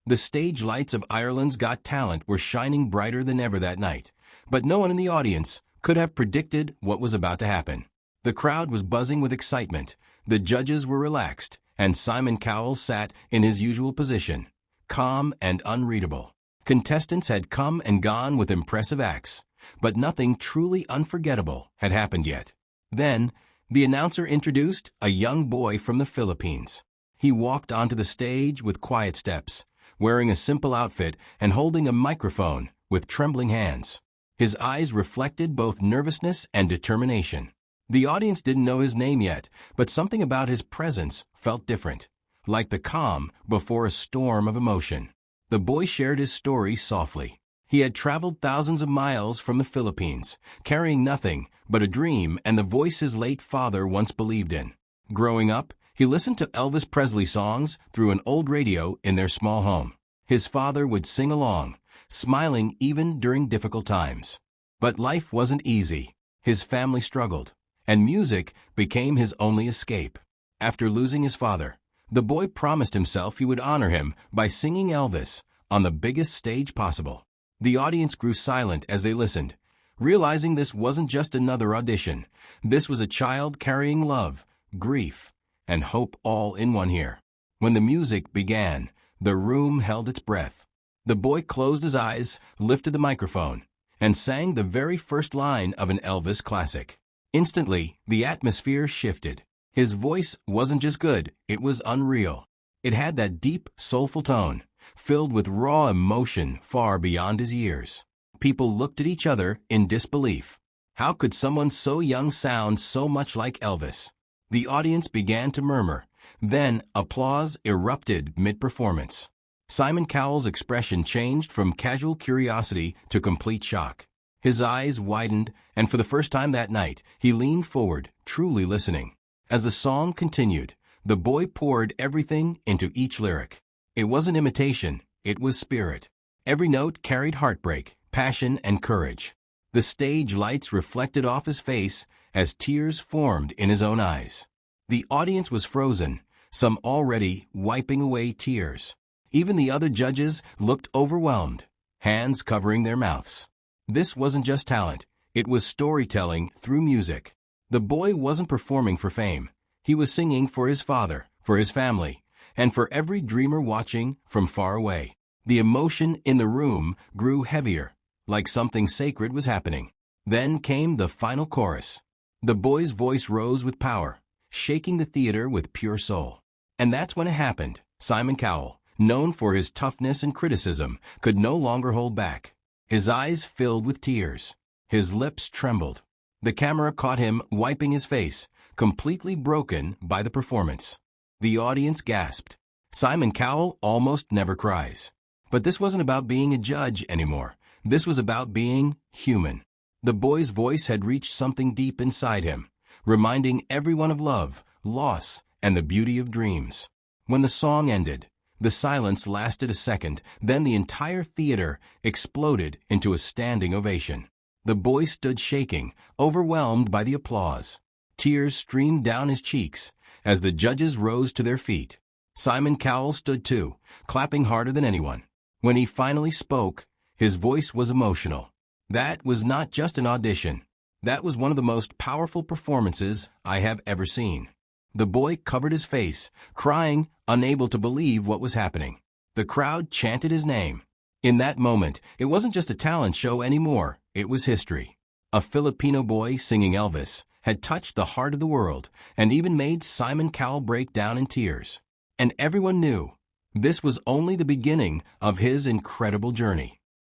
The stage lights of Ireland's Got Talent were shining brighter than ever that night, but no one in the audience could have predicted what was about to happen. The crowd was buzzing with excitement, the judges were relaxed, and Simon Cowell sat in his usual position, calm and unreadable. Contestants had come and gone with impressive acts, but nothing truly unforgettable had happened yet. Then, the announcer introduced a young boy from the Philippines. He walked onto the stage with quiet steps, wearing a simple outfit and holding a microphone with trembling hands. His eyes reflected both nervousness and determination. The audience didn't know his name yet, but something about his presence felt different, like the calm before a storm of emotion. The boy shared his story softly. He had traveled thousands of miles from the Philippines, carrying nothing but a dream and the voice his late father once believed in. Growing up, he listened to Elvis Presley songs through an old radio in their small home. His father would sing along, smiling even during difficult times. But life wasn't easy. His family struggled, and music became his only escape. After losing his father, the boy promised himself he would honor him by singing Elvis on the biggest stage possible. The audience grew silent as they listened, realizing this wasn't just another audition. This was a child carrying love, grief, and hope all in one here. When the music began, the room held its breath. The boy closed his eyes, lifted the microphone, and sang the very first line of an Elvis classic. Instantly, the atmosphere shifted. His voice wasn't just good, it was unreal. It had that deep, soulful tone, filled with raw emotion far beyond his years. People looked at each other in disbelief. How could someone so young sound so much like Elvis? The audience began to murmur. Then, applause erupted mid-performance. Simon Cowell's expression changed from casual curiosity to complete shock. His eyes widened, and for the first time that night, he leaned forward, truly listening. As the song continued, the boy poured everything into each lyric. It wasn't imitation, it was spirit. Every note carried heartbreak, passion, and courage. The stage lights reflected off his face as tears formed in his own eyes. The audience was frozen, some already wiping away tears. Even the other judges looked overwhelmed, hands covering their mouths. This wasn't just talent, it was storytelling through music. The boy wasn't performing for fame. He was singing for his father, for his family, and for every dreamer watching from far away. The emotion in the room grew heavier, like something sacred was happening. Then came the final chorus. The boy's voice rose with power, shaking the theater with pure soul. And that's when it happened. Simon Cowell, known for his toughness and criticism, could no longer hold back. His eyes filled with tears. His lips trembled. The camera caught him wiping his face, completely broken by the performance. The audience gasped. Simon Cowell almost never cries. But this wasn't about being a judge anymore. This was about being human. The boy's voice had reached something deep inside him, reminding everyone of love, loss, and the beauty of dreams. When the song ended, the silence lasted a second, then the entire theater exploded into a standing ovation. The boy stood shaking, overwhelmed by the applause. Tears streamed down his cheeks as the judges rose to their feet. Simon Cowell stood too, clapping harder than anyone. When he finally spoke, his voice was emotional. That was not just an audition. That was one of the most powerful performances I have ever seen. The boy covered his face, crying, unable to believe what was happening. The crowd chanted his name. In that moment, it wasn't just a talent show anymore, it was history. A Filipino boy singing Elvis had touched the heart of the world and even made Simon Cowell break down in tears. And everyone knew this was only the beginning of his incredible journey.